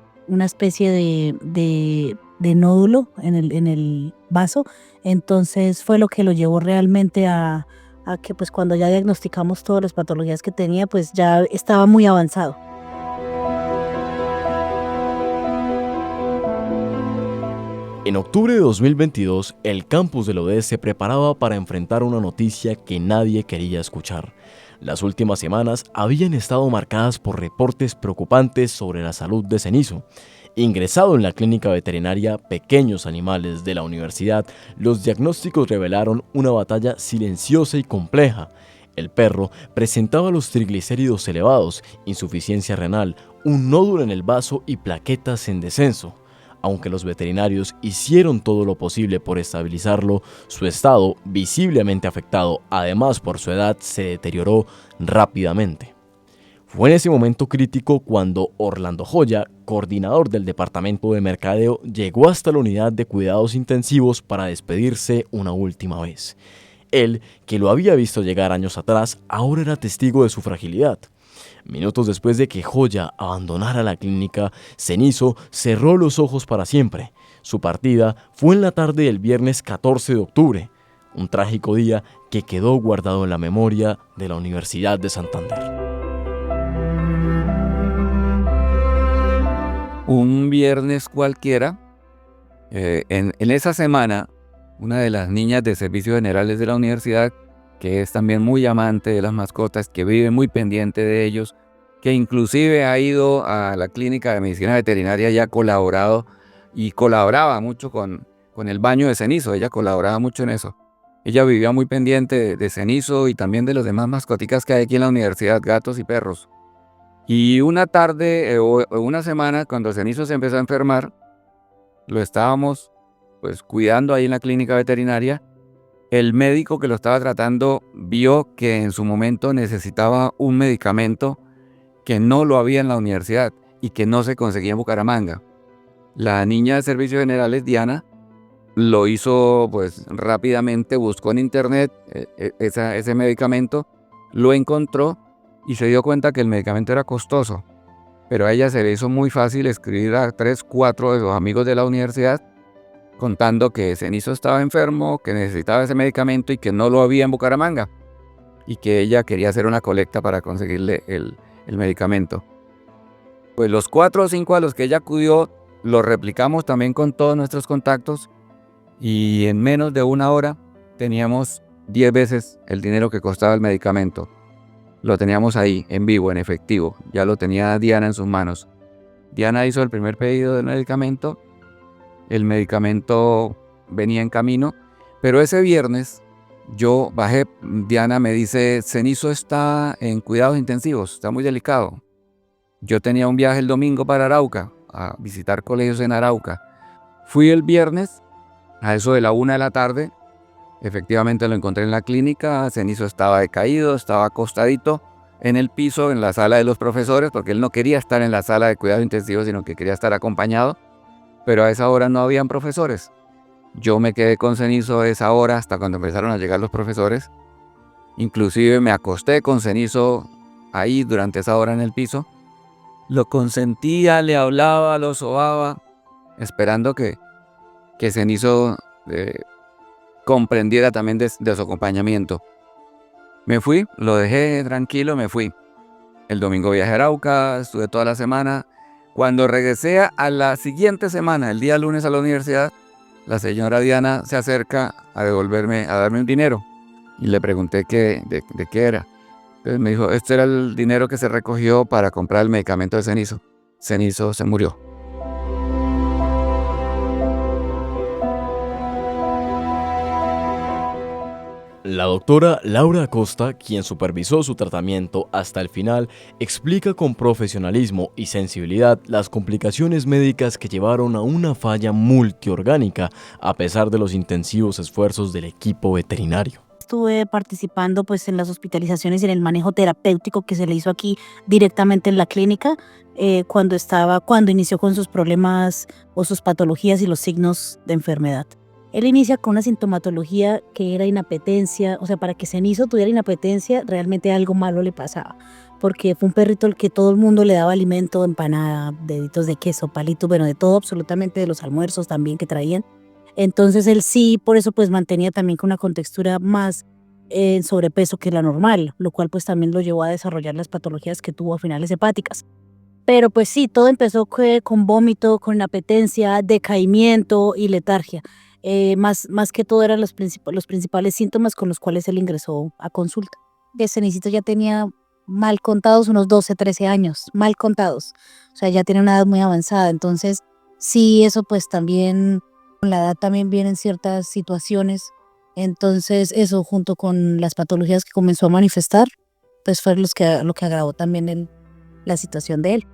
especie de nódulo en el vaso. Entonces fue lo que lo llevó realmente a que pues cuando ya diagnosticamos todas las patologías que tenía, pues ya estaba muy avanzado. En octubre de 2022, el campus de la UDES se preparaba para enfrentar una noticia que nadie quería escuchar. Las últimas semanas habían estado marcadas por reportes preocupantes sobre la salud de Cenizo. Ingresado en la clínica veterinaria Pequeños Animales de la universidad, los diagnósticos revelaron una batalla silenciosa y compleja. El perro presentaba los triglicéridos elevados, insuficiencia renal, un nódulo en el vaso y plaquetas en descenso. Aunque los veterinarios hicieron todo lo posible por estabilizarlo, su estado, visiblemente afectado, además por su edad, se deterioró rápidamente. Fue en ese momento crítico cuando Orlando Joya, coordinador del departamento de mercadeo, llegó hasta la unidad de cuidados intensivos para despedirse una última vez. Él, que lo había visto llegar años atrás, ahora era testigo de su fragilidad. Minutos después de que Joya abandonara la clínica, Cenizo cerró los ojos para siempre. Su partida fue en la tarde del viernes 14 de octubre, un trágico día que quedó guardado en la memoria de la Universidad de Santander. Un viernes cualquiera, en esa semana, una de las niñas de servicios generales de la universidad, que es también muy amante de las mascotas, que vive muy pendiente de ellos, que inclusive ha ido a la clínica de medicina veterinaria y ha colaborado y colaboraba mucho con el baño de Cenizo, ella colaboraba mucho en eso. Ella vivía muy pendiente de Cenizo y también de los demás mascoticas que hay aquí en la universidad, gatos y perros. Y una tarde o una semana, cuando Cenizo se empezó a enfermar, lo estábamos pues cuidando ahí en la clínica veterinaria. El médico que lo estaba tratando vio que en su momento necesitaba un medicamento que no lo había en la universidad y que no se conseguía en Bucaramanga. La niña de servicios generales, Diana, lo hizo pues rápidamente, buscó en internet ese medicamento, lo encontró y se dio cuenta que el medicamento era costoso. Pero a ella se le hizo muy fácil escribir a 3, 4 de sus amigos de la universidad contando que Cenizo estaba enfermo, que necesitaba ese medicamento y que no lo había en Bucaramanga y que ella quería hacer una colecta para conseguirle el medicamento. Pues los 4 o 5 a los que ella acudió los replicamos también con todos nuestros contactos y en menos de una hora teníamos 10 veces el dinero que costaba el medicamento. Lo teníamos ahí, en vivo, en efectivo. Ya lo tenía Diana en sus manos. Diana hizo el primer pedido del medicamento. El medicamento venía en camino. Pero ese viernes yo bajé. Diana me dice, Cenizo está en cuidados intensivos, está muy delicado. Yo tenía un viaje el domingo para Arauca, a visitar colegios en Arauca. Fui el viernes, a eso de la 1 de la tarde. Efectivamente lo encontré en la clínica. Cenizo estaba decaído, estaba acostadito en el piso, en la sala de los profesores, porque él no quería estar en la sala de cuidados intensivos, sino que quería estar acompañado. Pero a esa hora no habían profesores. Yo me quedé con Cenizo a esa hora hasta cuando empezaron a llegar los profesores. Inclusive me acosté con Cenizo ahí durante esa hora en el piso. Lo consentía, le hablaba, lo sobaba, esperando que Cenizo comprendiera también de su acompañamiento. Me fui, lo dejé tranquilo, me fui. El domingo viajé a Arauca, estuve toda la semana. Cuando regresé a la siguiente semana, el día lunes a la universidad, la señora Diana se acerca a darme un dinero. Y le pregunté de qué era. Entonces me dijo, este era el dinero que se recogió para comprar el medicamento de Cenizo. Cenizo se murió. La doctora Laura Acosta, quien supervisó su tratamiento hasta el final, explica con profesionalismo y sensibilidad las complicaciones médicas que llevaron a una falla multiorgánica, a pesar de los intensivos esfuerzos del equipo veterinario. Estuve participando pues en las hospitalizaciones y en el manejo terapéutico que se le hizo aquí directamente en la clínica cuando inició con sus problemas o sus patologías y los signos de enfermedad. Él inicia con una sintomatología que era inapetencia, o sea, para que Cenizo tuviera inapetencia, realmente algo malo le pasaba, porque fue un perrito al que todo el mundo le daba alimento, empanada, deditos de queso, palitos, bueno, de todo, absolutamente, de los almuerzos también que traían. Entonces él sí, por eso pues mantenía también con una contextura más en sobrepeso que la normal, lo cual pues también lo llevó a desarrollar las patologías que tuvo a finales hepáticas. Pero pues sí, todo empezó con vómito, con inapetencia, decaimiento y letargia. Más que todo eran los principales síntomas con los cuales él ingresó a consulta. Cenicito ya tenía mal contados unos 12, 13 años, mal contados. O sea, ya tiene una edad muy avanzada. Entonces, sí, eso pues también, con la edad también vienen ciertas situaciones. Entonces, eso junto con las patologías que comenzó a manifestar, pues fue lo que agravó también la situación de él.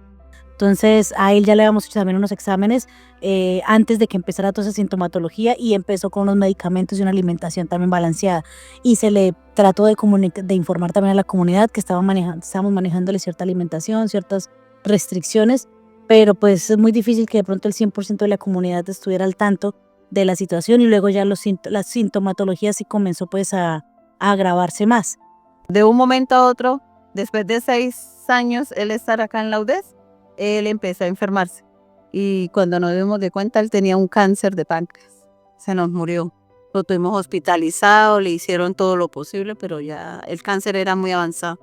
Entonces a él ya le habíamos hecho también unos exámenes antes de que empezara toda esa sintomatología y empezó con unos medicamentos y una alimentación también balanceada. Y se le trató de informar también a la comunidad que estábamos manejándole cierta alimentación, ciertas restricciones, pero pues es muy difícil que de pronto el 100% de la comunidad estuviera al tanto de la situación y luego ya la sintomatología sí comenzó pues a agravarse más. De un momento a otro, después de 6 años él estar acá en la UDES, él empezó a enfermarse. Y cuando nos dimos de cuenta, él tenía un cáncer de páncreas. Se nos murió. Lo tuvimos hospitalizado, le hicieron todo lo posible, pero ya el cáncer era muy avanzado.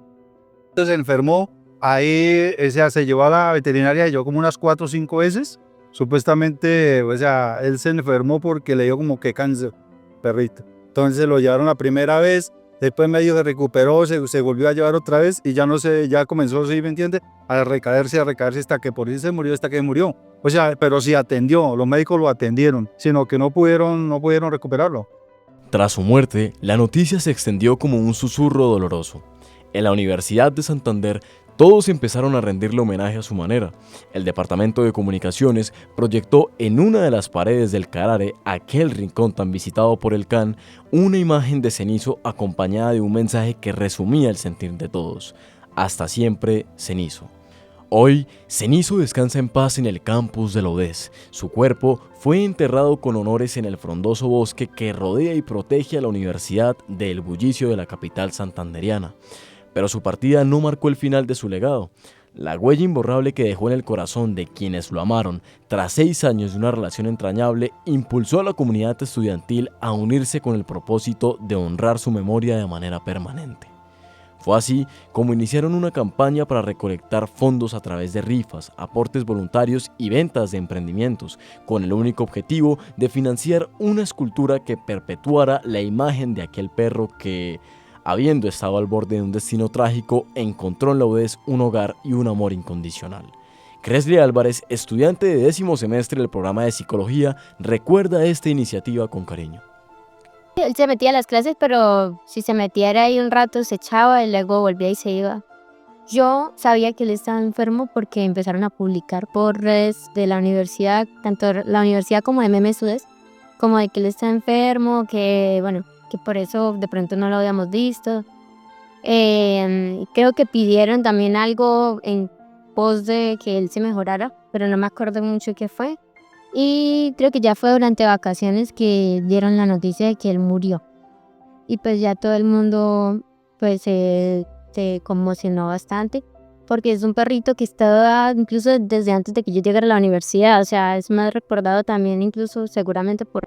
Entonces se enfermó, ahí se llevó a la veterinaria, yo como unas 4 o 5 veces. Supuestamente, él se enfermó porque le dio como que cáncer, perrito. Entonces lo llevaron la primera vez, después medio se recuperó, se volvió a llevar otra vez y ya no sé, ya comenzó, ¿sí me entiende? A recaerse hasta que por eso se murió, hasta que murió. Pero sí atendió, los médicos lo atendieron, sino que no pudieron recuperarlo. Tras su muerte, la noticia se extendió como un susurro doloroso. En la Universidad de Santander, todos empezaron a rendirle homenaje a su manera. El Departamento de Comunicaciones proyectó en una de las paredes del Carare, aquel rincón tan visitado por el CAN, una imagen de Cenizo acompañada de un mensaje que resumía el sentir de todos. Hasta siempre, Cenizo. Hoy, Cenizo descansa en paz en el campus de la UDES. Su cuerpo fue enterrado con honores en el frondoso bosque que rodea y protege a la universidad del bullicio de la capital santanderiana. Pero su partida no marcó el final de su legado. La huella imborrable que dejó en el corazón de quienes lo amaron, tras 6 años de una relación entrañable, impulsó a la comunidad estudiantil a unirse con el propósito de honrar su memoria de manera permanente. Fue así como iniciaron una campaña para recolectar fondos a través de rifas, aportes voluntarios y ventas de emprendimientos, con el único objetivo de financiar una escultura que perpetuara la imagen de aquel perro que, habiendo estado al borde de un destino trágico, encontró en la UDES un hogar y un amor incondicional. Kresley Álvarez, estudiante de 10º semestre del programa de psicología, recuerda esta iniciativa con cariño. Él se metía a las clases, pero si se metiera ahí un rato se echaba y luego volvía y se iba. Yo sabía que él estaba enfermo porque empezaron a publicar por redes de la universidad, tanto la universidad como de Memes UDES, como de que él está enfermo, que por eso de pronto no lo habíamos visto. Creo que pidieron también algo en pos de que él se mejorara, pero no me acuerdo mucho qué fue. Y creo que ya fue durante vacaciones que dieron la noticia de que él murió. Y pues ya todo el mundo pues se conmocionó bastante, porque es un perrito que estaba incluso desde antes de que yo llegara a la universidad. O sea, es más recordado también incluso seguramente por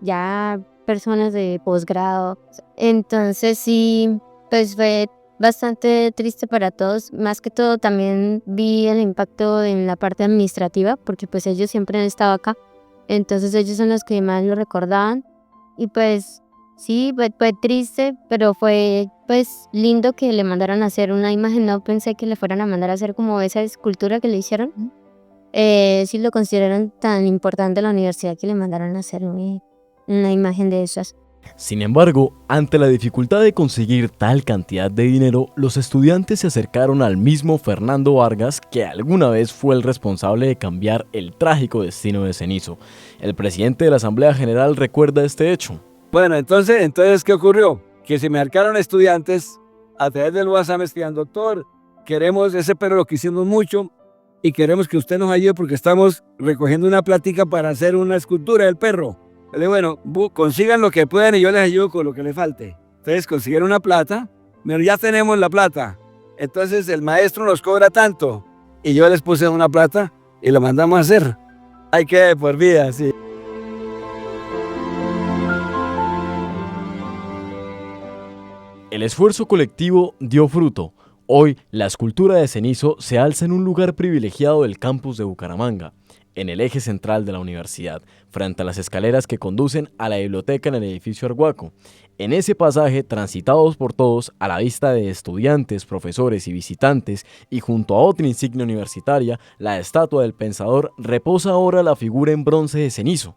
ya personas de posgrado. Entonces sí, pues fue bastante triste para todos. Más que todo también vi el impacto en la parte administrativa, porque pues ellos siempre han estado acá. Entonces ellos son los que más lo recordaban. Y pues sí, fue triste, pero fue pues lindo que le mandaran a hacer una imagen. No pensé que le fueran a mandar a hacer como esa escultura que le hicieron. Sí lo consideraron tan importante la universidad que le mandaron a hacer una imagen de esas. Sin embargo, ante la dificultad de conseguir tal cantidad de dinero, los estudiantes se acercaron al mismo Fernando Vargas, que alguna vez fue el responsable de cambiar el trágico destino de Cenizo. El presidente de la Asamblea General recuerda este hecho. Bueno, entonces ¿qué ocurrió? Que se me acercaron estudiantes a través del WhatsApp, me escribían: doctor, queremos ese perro, lo quisimos mucho y queremos que usted nos ayude porque estamos recogiendo una plática para hacer una escultura del perro. Le digo, bueno, consigan lo que puedan y yo les ayudo con lo que les falte. Entonces consiguieron una plata, pero ya tenemos la plata. Entonces el maestro nos cobra tanto. Y yo les puse una plata y lo mandamos a hacer. Hay que por vida, sí. El esfuerzo colectivo dio fruto. Hoy, la escultura de Cenizo se alza en un lugar privilegiado del campus de Bucaramanga, en el eje central de la universidad, frente a las escaleras que conducen a la biblioteca en el edificio Arhuaco. En ese pasaje, transitados por todos, a la vista de estudiantes, profesores y visitantes, y junto a otra insignia universitaria, la estatua del pensador, reposa ahora la figura en bronce de Cenizo.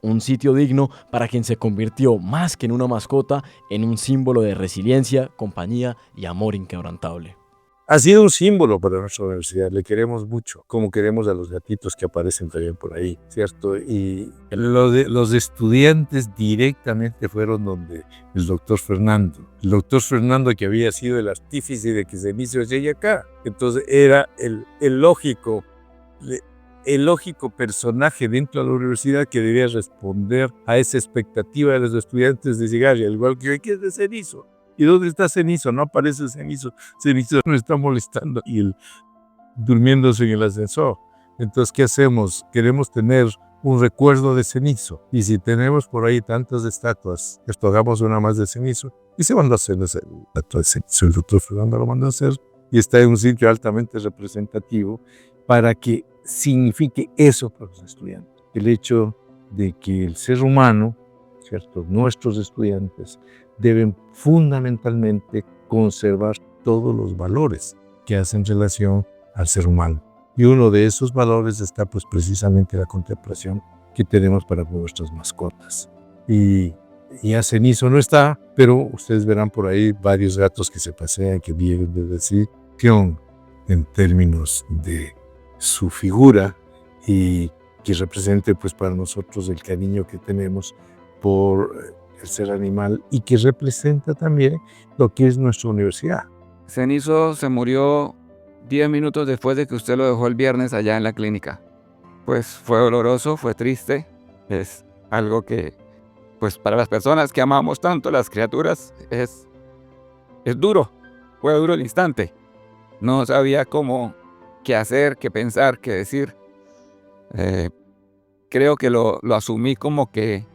Un sitio digno para quien se convirtió, más que en una mascota, en un símbolo de resiliencia, compañía y amor inquebrantable. Ha sido un símbolo para nuestra universidad, le queremos mucho, como queremos a los gatitos que aparecen también por ahí, ¿cierto? Y los estudiantes directamente fueron donde el doctor Fernando. El doctor Fernando, que había sido el artífice de que Cenizo llegue acá. Entonces era el lógico el lógico personaje dentro de la universidad que debía responder a esa expectativa de los estudiantes de llegar, y al igual que yo, ¿qué es de Cenizo? ¿Y dónde está Cenizo? No aparece Cenizo. Cenizo nos está molestando y él durmiéndose en el ascensor. Entonces, ¿qué hacemos? Queremos tener un recuerdo de Cenizo. Y si tenemos por ahí tantas estatuas, esto hagamos una más de Cenizo. Y se mandó a hacer esa estatua de Cenizo. El doctor Fernando lo mandó a hacer y está en un sitio altamente representativo para que signifique eso para los estudiantes. El hecho de que el ser humano, ¿cierto? Nuestros estudiantes deben fundamentalmente conservar todos los valores que hacen relación al ser humano. Y uno de esos valores está pues precisamente la contemplación que tenemos para nuestras mascotas. Y ya Cenizo no está, pero ustedes verán por ahí varios gatos que se pasean, que vienen de decir en términos de su figura y que represente pues para nosotros el cariño que tenemos por el ser animal y que representa también lo que es nuestra universidad. Cenizo se murió 10 minutos después de que usted lo dejó el viernes allá en la clínica. Pues fue doloroso, fue triste, es algo que pues para las personas que amamos tanto las criaturas es duro, fue duro el instante. No sabía qué hacer, qué pensar, qué decir. Creo que lo asumí como que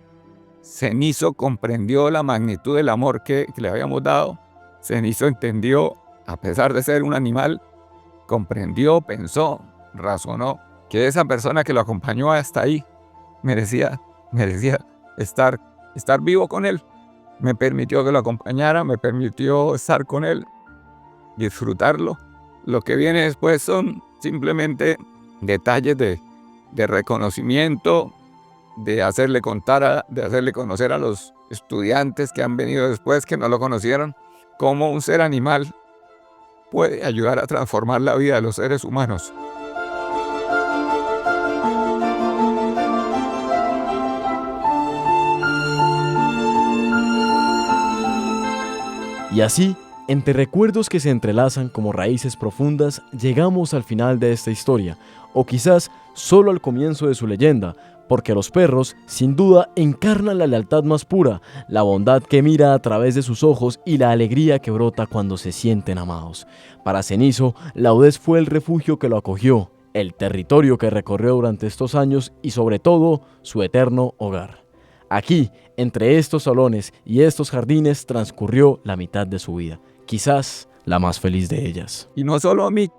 Cenizo comprendió la magnitud del amor que le habíamos dado. Cenizo entendió, a pesar de ser un animal, comprendió, pensó, razonó que esa persona que lo acompañó hasta ahí merecía estar vivo con él. Me permitió que lo acompañara, me permitió estar con él, disfrutarlo. Lo que viene después son simplemente detalles de reconocimiento, de hacerle conocer a los estudiantes que han venido después, que no lo conocieron, cómo un ser animal puede ayudar a transformar la vida de los seres humanos. Y así, entre recuerdos que se entrelazan como raíces profundas, llegamos al final de esta historia, o quizás solo al comienzo de su leyenda, porque los perros, sin duda, encarnan la lealtad más pura, la bondad que mira a través de sus ojos y la alegría que brota cuando se sienten amados. Para Cenizo, la UDES fue el refugio que lo acogió, el territorio que recorrió durante estos años y sobre todo, su eterno hogar. Aquí, entre estos salones y estos jardines, transcurrió la mitad de su vida, quizás la más feliz de ellas. Y no solo a mí,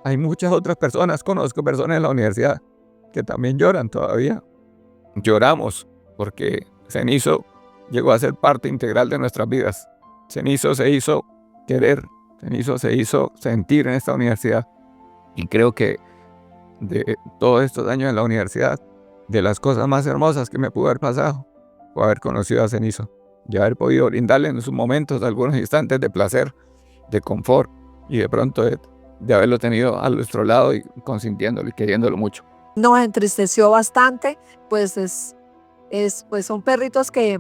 hay muchas otras personas, conozco personas en la universidad que también lloran todavía. Lloramos porque Cenizo llegó a ser parte integral de nuestras vidas. Cenizo se hizo querer, Cenizo se hizo sentir en esta universidad. Y creo que de todos estos años en la universidad, de las cosas más hermosas que me pudo haber pasado fue haber conocido a Cenizo y haber podido brindarle en sus momentos algunos instantes de placer, de confort y de pronto de haberlo tenido a nuestro lado y consintiéndolo y queriéndolo mucho. Nos entristeció bastante, pues pues son perritos que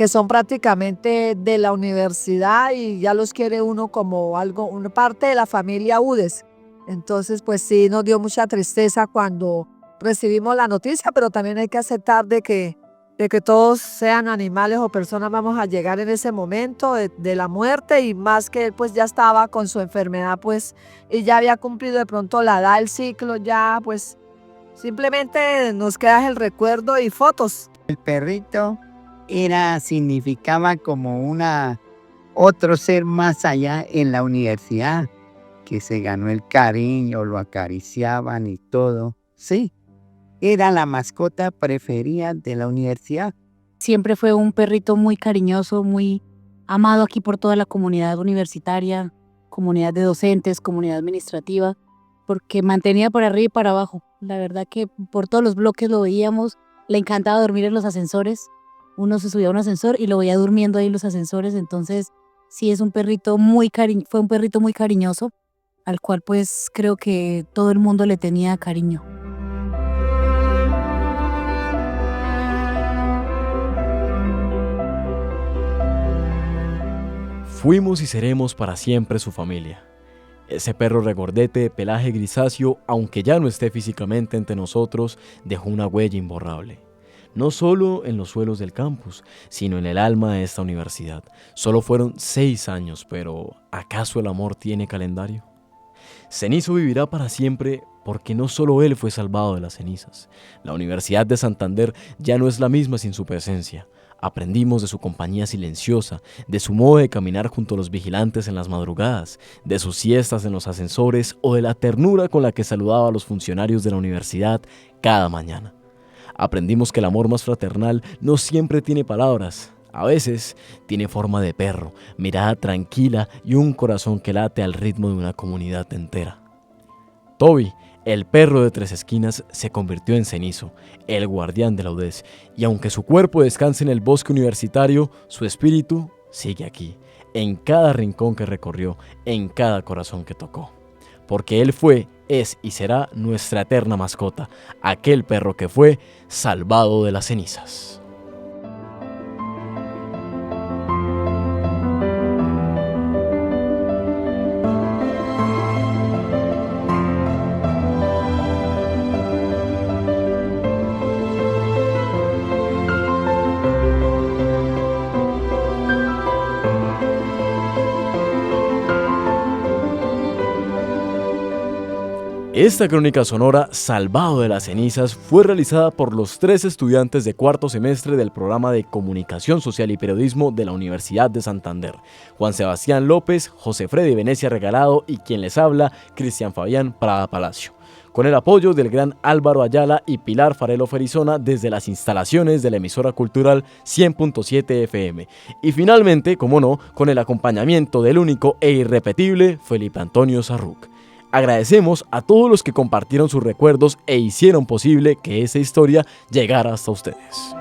son prácticamente de la universidad y ya los quiere uno como una parte de la familia UDES. Entonces, pues sí, nos dio mucha tristeza cuando recibimos la noticia, pero también hay que aceptar de que todos sean animales o personas vamos a llegar en ese momento de la muerte, y más que él pues ya estaba con su enfermedad pues y ya había cumplido de pronto la edad, el ciclo, ya pues simplemente nos queda el recuerdo y fotos. El perrito significaba como otro ser más allá en la universidad, que se ganó el cariño, lo acariciaban y todo. Sí, era la mascota preferida de la universidad. Siempre fue un perrito muy cariñoso, muy amado aquí por toda la comunidad universitaria, comunidad de docentes, comunidad administrativa, porque mantenía por arriba y para abajo. La verdad que por todos los bloques lo veíamos, le encantaba dormir en los ascensores. Uno se subía a un ascensor y lo veía durmiendo ahí en los ascensores, entonces sí fue un perrito muy cariñoso, al cual pues creo que todo el mundo le tenía cariño. Fuimos y seremos para siempre su familia. Ese perro regordete de pelaje grisáceo, aunque ya no esté físicamente entre nosotros, dejó una huella imborrable. No solo en los suelos del campus, sino en el alma de esta universidad. Solo fueron 6 años, pero ¿acaso el amor tiene calendario? Cenizo vivirá para siempre porque no solo él fue salvado de las cenizas. La Universidad de Santander ya no es la misma sin su presencia. Aprendimos de su compañía silenciosa, de su modo de caminar junto a los vigilantes en las madrugadas, de sus siestas en los ascensores o de la ternura con la que saludaba a los funcionarios de la universidad cada mañana. Aprendimos que el amor más fraternal no siempre tiene palabras. A veces tiene forma de perro, mirada tranquila y un corazón que late al ritmo de una comunidad entera. Toby, el perro de 3 esquinas, se convirtió en Cenizo, el guardián de la UDES, y aunque su cuerpo descanse en el bosque universitario, su espíritu sigue aquí, en cada rincón que recorrió, en cada corazón que tocó. Porque él fue, es y será nuestra eterna mascota, aquel perro que fue salvado de las cenizas. Esta crónica sonora, Salvado de las cenizas, fue realizada por los 3 estudiantes de 4º semestre del programa de Comunicación Social y Periodismo de la Universidad de Santander. Juan Sebastián López, José Freddy Venecia Regalado y quien les habla, Cristian Fabián Prada Palacio. Con el apoyo del gran Álvaro Ayala y Pilar Farelo Ferizona desde las instalaciones de la emisora cultural 100.7 FM. Y finalmente, como no, con el acompañamiento del único e irrepetible Felipe Antonio Sarruc. Agradecemos a todos los que compartieron sus recuerdos e hicieron posible que esa historia llegara hasta ustedes.